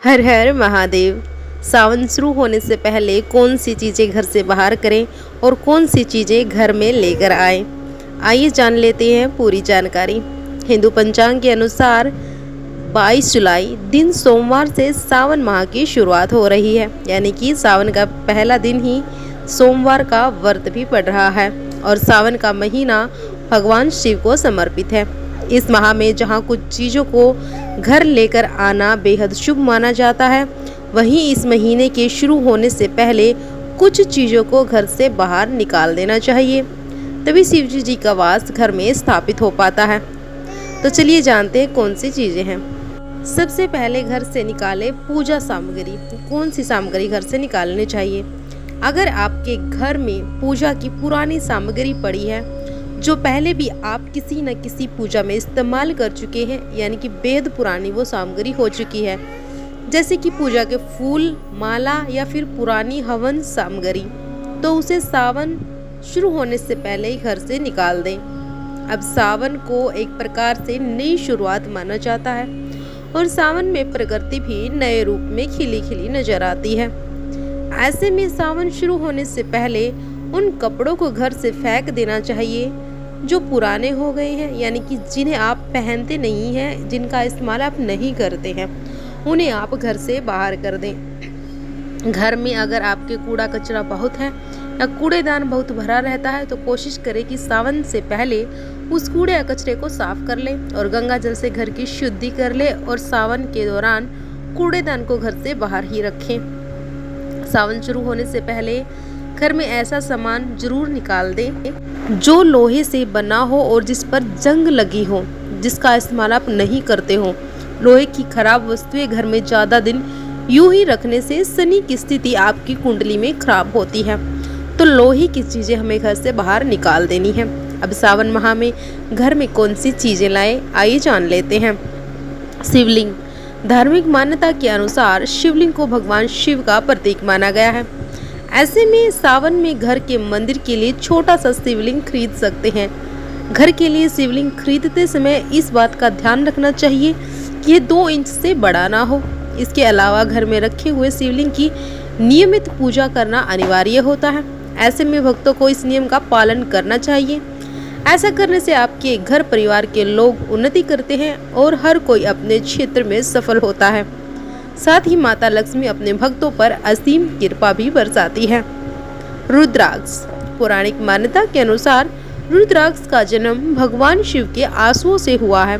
हर हर महादेव। सावन शुरू होने से पहले कौन सी चीज़ें घर से बाहर करें और कौन सी चीज़ें घर में लेकर आएं, आइए जान लेते हैं पूरी जानकारी। हिंदू पंचांग के अनुसार 22 जुलाई दिन सोमवार से सावन माह की शुरुआत हो रही है, यानी कि सावन का पहला दिन ही सोमवार का व्रत भी पड़ रहा है और सावन का महीना भगवान शिव को समर्पित है। इस माह में जहाँ कुछ चीज़ों को घर लेकर आना बेहद शुभ माना जाता है, वहीं इस महीने के शुरू होने से पहले कुछ चीज़ों को घर से बाहर निकाल देना चाहिए, तभी शिवजी जी का वास घर में स्थापित हो पाता है। तो चलिए जानते हैं कौन सी चीज़ें हैं। सबसे पहले घर से निकाले पूजा सामग्री। कौन सी सामग्री घर से निकालनी चाहिए? अगर आपके घर में पूजा की पुरानी सामग्री पड़ी है, जो पहले भी आप किसी न किसी पूजा में इस्तेमाल कर चुके हैं, यानी कि बेहद पुरानी वो सामग्री हो चुकी है, जैसे कि पूजा के फूल, माला या फिर पुरानी हवन सामग्री, तो उसे सावन शुरू होने से पहले ही घर से निकाल दें। अब सावन को एक प्रकार से नई शुरुआत माना जाता है और सावन में प्रकृति भी नए रूप में खिली खिली नजर आती है। ऐसे में सावन शुरू होने से पहले उन कपड़ों को घर से फेंक देना चाहिए जो पुराने हो गए हैं, यानी कि जिन्हें आप पहनते नहीं हैं, जिनका इस्तेमाल आप नहीं करते हैं, उन्हें आप घर से बाहर कर दें। घर में अगर आपके कूड़ा कचरा बहुत है या कूड़ेदान बहुत भरा रहता है, तो कोशिश करें कि सावन से पहले उस कूड़े या कचरे को साफ कर लें और गंगा जल से घर की शुद्धि कर लें और सावन के दौरान कूड़ेदान को घर से बाहर ही रखें। सावन शुरू होने से पहले घर में ऐसा सामान जरूर निकाल दें जो लोहे से बना हो और जिस पर जंग लगी हो, जिसका इस्तेमाल आप नहीं करते हो। लोहे की खराब वस्तुएं घर में ज़्यादा दिन यूं ही रखने से शनि की स्थिति आपकी कुंडली में खराब होती है, तो लोहे की चीज़ें हमें घर से बाहर निकाल देनी है। अब सावन माह में घर में कौन सी चीज़ें लाएं, आइए जान लेते हैं। शिवलिंग। धार्मिक मान्यता के अनुसार शिवलिंग को भगवान शिव का प्रतीक माना गया है। ऐसे में सावन में घर के मंदिर के लिए छोटा सा शिवलिंग खरीद सकते हैं। घर के लिए शिवलिंग खरीदते समय इस बात का ध्यान रखना चाहिए कि ये 2 इंच से बड़ा ना हो। इसके अलावा घर में रखे हुए शिवलिंग की नियमित पूजा करना अनिवार्य होता है। ऐसे में भक्तों को इस नियम का पालन करना चाहिए। ऐसा करने से आपके घर परिवार के लोग उन्नति करते हैं और हर कोई अपने क्षेत्र में सफल होता है। साथ ही माता लक्ष्मी अपने भक्तों पर असीम कृपा भी बरसाती है। रुद्राक्ष। पौराणिक मान्यता के अनुसार रुद्राक्ष का जन्म भगवान शिव के आंसुओं से हुआ है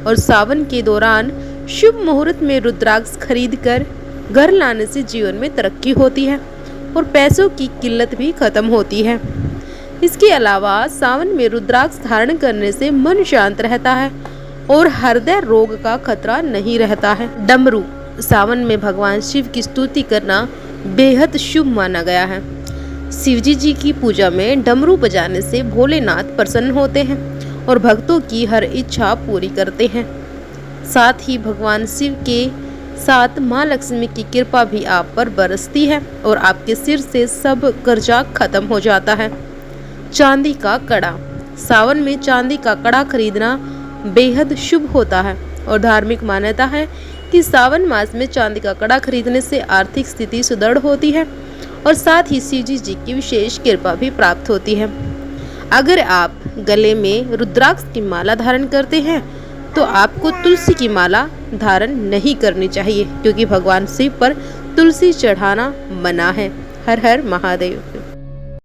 और सावन के दौरान शुभ मुहूर्त में रुद्राक्ष खरीदकर घर लाने से जीवन में तरक्की होती है और पैसों की किल्लत भी खत्म होती है। इसके अलावा सावन में रुद्राक्ष धारण करने से मन शांत रहता है और हृदय रोग का खतरा नहीं रहता है। डमरू। सावन में भगवान शिव की स्तुति करना बेहद शुभ माना गया है। शिवजी जी की पूजा में डमरू बजाने से भोलेनाथ प्रसन्न होते हैं और भक्तों की हर इच्छा पूरी करते हैं। साथ ही भगवान शिव के साथ माँ लक्ष्मी की कृपा भी आप पर बरसती है और आपके सिर से सब कर्जा खत्म हो जाता है। चांदी का कड़ा। सावन में चांदी का कड़ा खरीदना बेहद शुभ होता है और धार्मिक मान्यता है कि सावन मास में चांदी का कड़ा खरीदने से आर्थिक स्थिति सुदृढ़ होती है और साथ ही शिवजी जी की विशेष कृपा भी प्राप्त होती है। अगर आप गले में रुद्राक्ष की माला धारण करते हैं, तो आपको तुलसी की माला धारण नहीं करनी चाहिए, क्योंकि भगवान शिव पर तुलसी चढ़ाना मना है। हर हर महादेव।